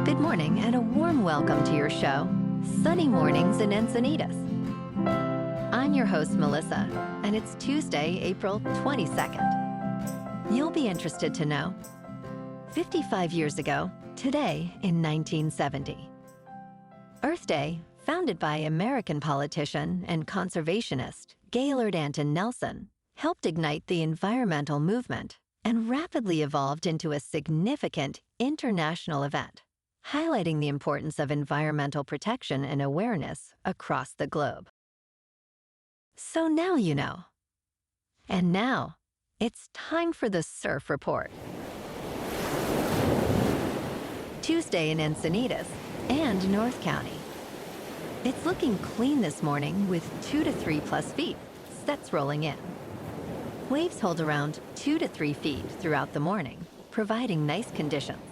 Good morning and a warm welcome to your show, Sunny Mornings in Encinitas. I'm your host, Melissa, and it's Tuesday, April 22nd. You'll be interested to know, 55 years ago, today in 1970, Earth Day, founded by American politician and conservationist Gaylord Anton Nelson, helped ignite the environmental movement and rapidly evolved into a significant international event, highlighting the importance of environmental protection and awareness across the globe. So now you know. And now, it's time for the Surf Report. Tuesday in Encinitas and North County. It's looking clean this morning with 2 to 3 plus feet, sets rolling in. Waves hold around 2 to 3 feet throughout the morning, providing nice conditions.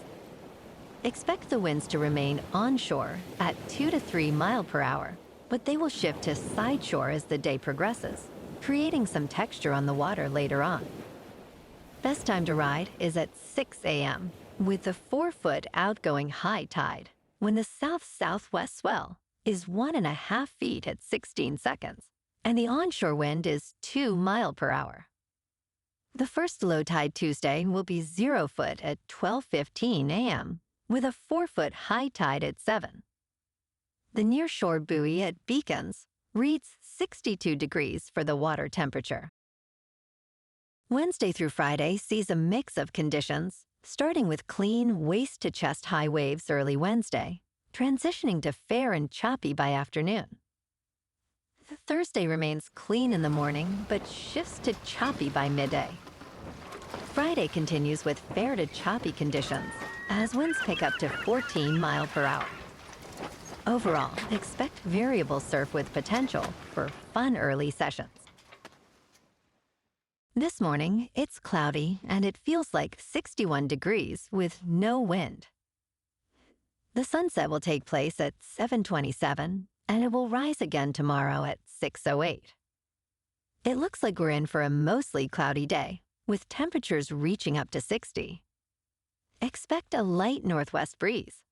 Expect the winds to remain onshore at 2 to 3 miles per hour, but they will shift to sideshore as the day progresses, creating some texture on the water later on. Best time to ride is at 6 a.m., with the 4-foot outgoing high tide, when the south-southwest swell is 1.5 feet at 16 seconds, and the onshore wind is 2 miles per hour. The first low tide Tuesday will be 0 foot at 12:15 a.m., with a 4-foot high tide at 7. The nearshore buoy at Beacons reads 62 degrees for the water temperature. Wednesday through Friday sees a mix of conditions, starting with clean waist-to-chest high waves early Wednesday, transitioning to fair and choppy by afternoon. The Thursday remains clean in the morning, but shifts to choppy by midday. Friday continues with fair to choppy conditions, as winds pick up to 14 miles per hour. Overall, expect variable surf with potential for fun early sessions. This morning, it's cloudy and it feels like 61 degrees with no wind. The sunset will take place at 7:27, and it will rise again tomorrow at 6:08. It looks like we're in for a mostly cloudy day, with temperatures reaching up to 60. Expect a light northwest breeze.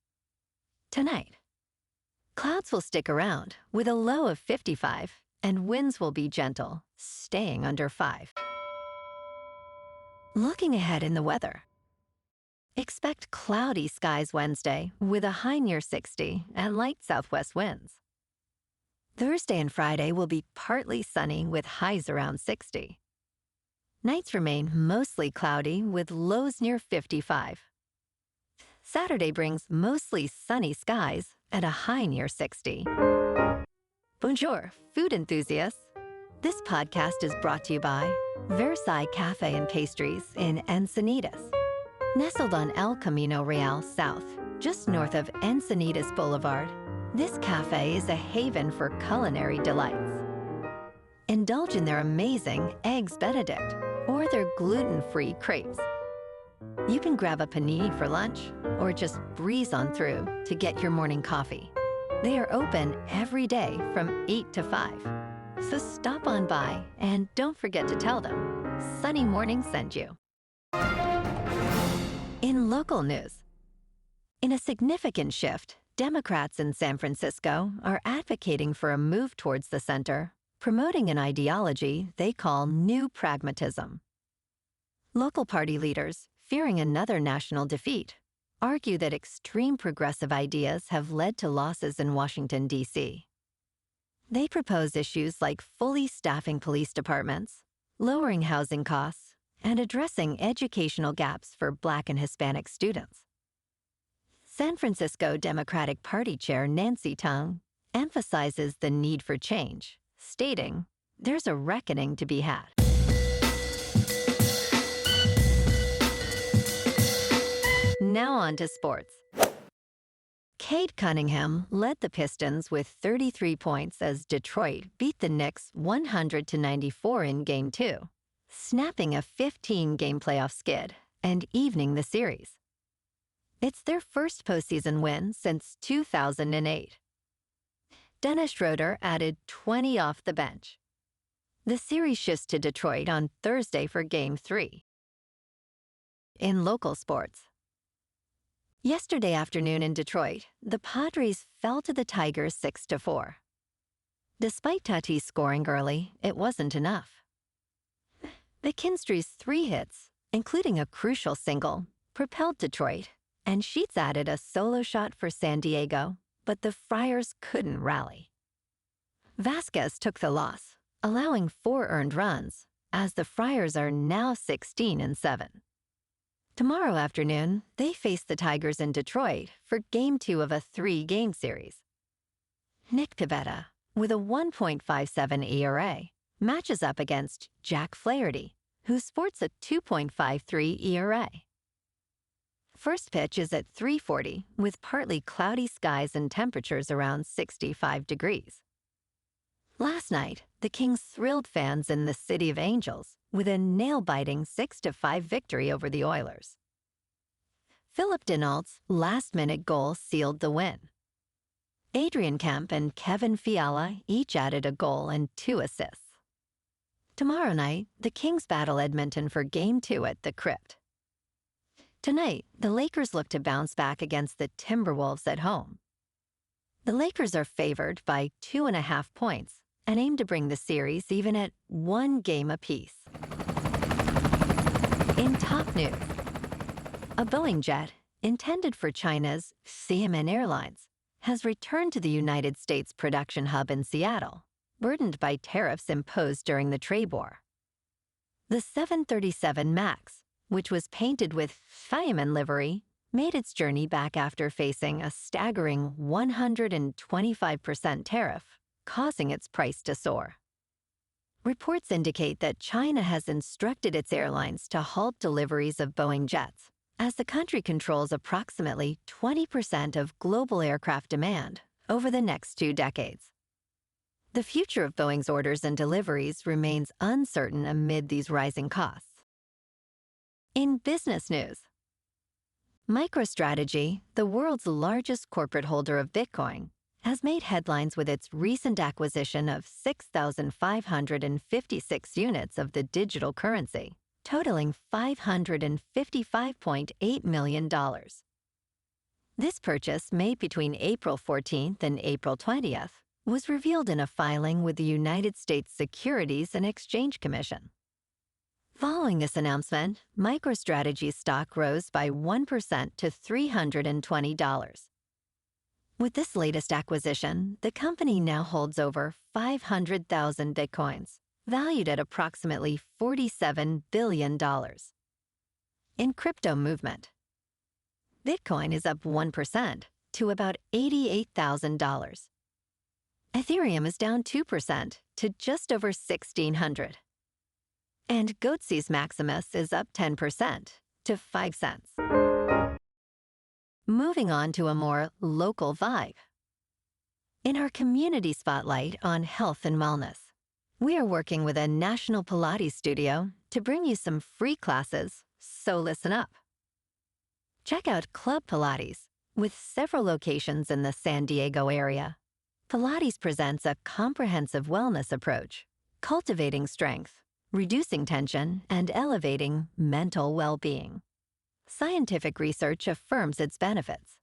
Tonight, clouds will stick around with a low of 55, and winds will be gentle, staying under 5. Looking ahead in the weather. Expect cloudy skies Wednesday with a high near 60 and light southwest winds. Thursday and Friday will be partly sunny with highs around 60. Nights remain mostly cloudy with lows near 55. Saturday brings mostly sunny skies at a high near 60. Bonjour, food enthusiasts. This podcast is brought to you by Verizon Cafe and Pastries in Encinitas. Nestled on El Camino Real South, just north of Encinitas Boulevard, this cafe is a haven for culinary delights. Indulge in their amazing Eggs Benedict or their gluten-free crepes. You can grab a panini for lunch or just breeze on through to get your morning coffee. They are open every day from 8 to 5. So stop on by and don't forget to tell them Sunny Morning sent you. In local news, in a significant shift, Democrats in San Francisco are advocating for a move towards the center, promoting an ideology they call New Pragmatism. Local party leaders, fearing another national defeat, argue that extreme progressive ideas have led to losses in Washington, D.C. They propose issues like fully staffing police departments, lowering housing costs, and addressing educational gaps for Black and Hispanic students. San Francisco Democratic Party Chair Nancy Tung emphasizes the need for change, stating, "There's a reckoning to be had." Now on to sports. Cade Cunningham led the Pistons with 33 points as Detroit beat the Knicks 100-94 in Game 2, snapping a 15-game playoff skid and evening the series. It's their first postseason win since 2008. Dennis Schroeder added 20 off the bench. The series shifts to Detroit on Thursday for Game 3. In local sports, Yesterday afternoon in Detroit, the Padres fell to the Tigers 6-4. Despite Tatis scoring early, it wasn't enough. McKinstry's 3 hits, including a crucial single, propelled Detroit, and Sheets added a solo shot for San Diego, but the Friars couldn't rally. Vasquez took the loss, allowing 4 earned runs, as the Friars are now 16-7. Tomorrow afternoon, they face the Tigers in Detroit for Game 2 of a 3-game series. Nick Pivetta, with a 1.57 ERA, matches up against Jack Flaherty, who sports a 2.53 ERA. First pitch is at 3:40, with partly cloudy skies and temperatures around 65 degrees. Last night, the Kings thrilled fans in the City of Angels with a nail-biting 6-5 victory over the Oilers. Philip Denault's last-minute goal sealed the win. Adrian Kemp and Kevin Fiala each added a goal and 2 assists. Tomorrow night, the Kings battle Edmonton for Game 2 at the Crypt. Tonight, the Lakers look to bounce back against the Timberwolves at home. The Lakers are favored by 2.5 points and aim to bring the series even at 1 game apiece. In top news, a Boeing jet intended for China's CMN Airlines has returned to the United States production hub in Seattle, burdened by tariffs imposed during the trade war. The 737 MAX, which was painted with fireman livery, made its journey back after facing a staggering 125% tariff, causing its price to soar. Reports indicate that China has instructed its airlines to halt deliveries of Boeing jets, as the country controls approximately 20% of global aircraft demand over the next 2 decades. The future of Boeing's orders and deliveries remains uncertain amid these rising costs. In business news, MicroStrategy, the world's largest corporate holder of Bitcoin, has made headlines with its recent acquisition of 6,556 units of the digital currency, totaling $555.8 million. This purchase, made between April 14th and April 20th, was revealed in a filing with the United States Securities and Exchange Commission. Following this announcement, MicroStrategy's stock rose by 1% to $320. With this latest acquisition, the company now holds over 500,000 bitcoins, valued at approximately $47 billion. In crypto movement, Bitcoin is up 1% to about $88,000. Ethereum is down 2% to just over $1,600. And Goatse's Maximus is up 10% to 5 cents. Moving on to a more local vibe. In our community spotlight on health and wellness, we are working with a national Pilates studio to bring you some free classes, so listen up. Check out Club Pilates, with several locations in the San Diego area. Pilates presents a comprehensive wellness approach, cultivating strength, reducing tension, and elevating mental well-being. Scientific research affirms its benefits.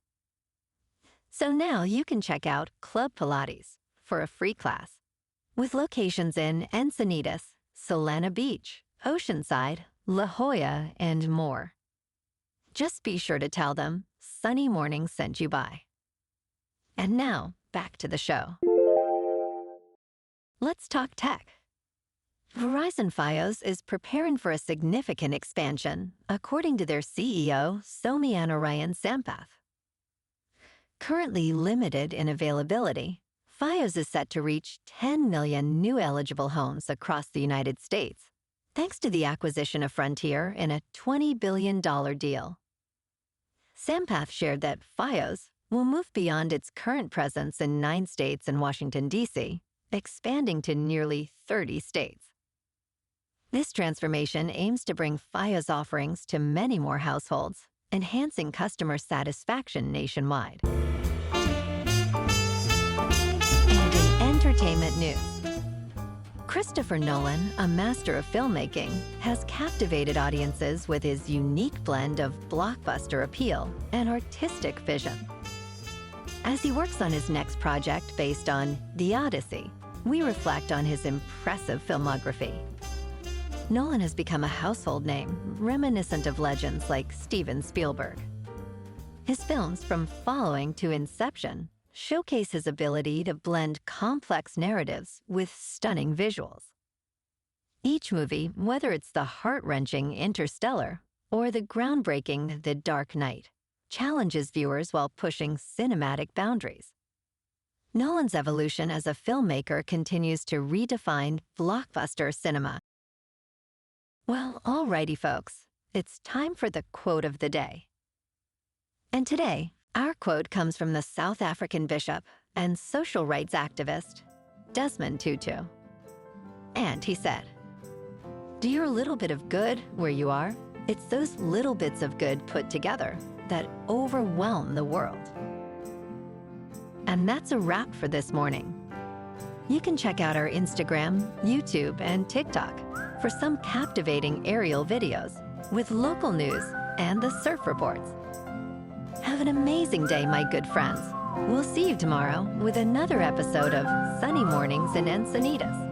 So now you can check out Club Pilates for a free class, with locations in Encinitas, Solana Beach, Oceanside, La Jolla, and more. Just be sure to tell them Sunny Morning sent you by. And now, back to the show. Let's talk tech. Verizon Fios is preparing for a significant expansion, according to their CEO, Somianarayan Sampath. Currently limited in availability, Fios is set to reach 10 million new eligible homes across the United States, thanks to the acquisition of Frontier in a $20 billion deal. Sampath shared that Fios will move beyond its current presence in 9 states and Washington, D.C., expanding to nearly 30 states. This transformation aims to bring Fios offerings to many more households, enhancing customer satisfaction nationwide. And in entertainment news, Christopher Nolan, a master of filmmaking, has captivated audiences with his unique blend of blockbuster appeal and artistic vision. As he works on his next project based on the Odyssey, we reflect on his impressive filmography. Nolan has become a household name, reminiscent of legends like Steven Spielberg. His films, from Following to Inception, showcase his ability to blend complex narratives with stunning visuals. Each movie, whether it's the heart-wrenching Interstellar or the groundbreaking The Dark Knight, challenges viewers while pushing cinematic boundaries. Nolan's evolution as a filmmaker continues to redefine blockbuster cinema. Well, alrighty, folks, it's time for the quote of the day. And today, our quote comes from the South African bishop and social rights activist, Desmond Tutu. And he said, "Dear little bit of good where you are, it's those little bits of good put together that overwhelm the world." And that's a wrap for this morning. You can check out our Instagram, YouTube, and TikTok for some captivating aerial videos with local news and the surf reports. Have an amazing day, my good friends. We'll see you tomorrow with another episode of Sunny Mornings in Encinitas.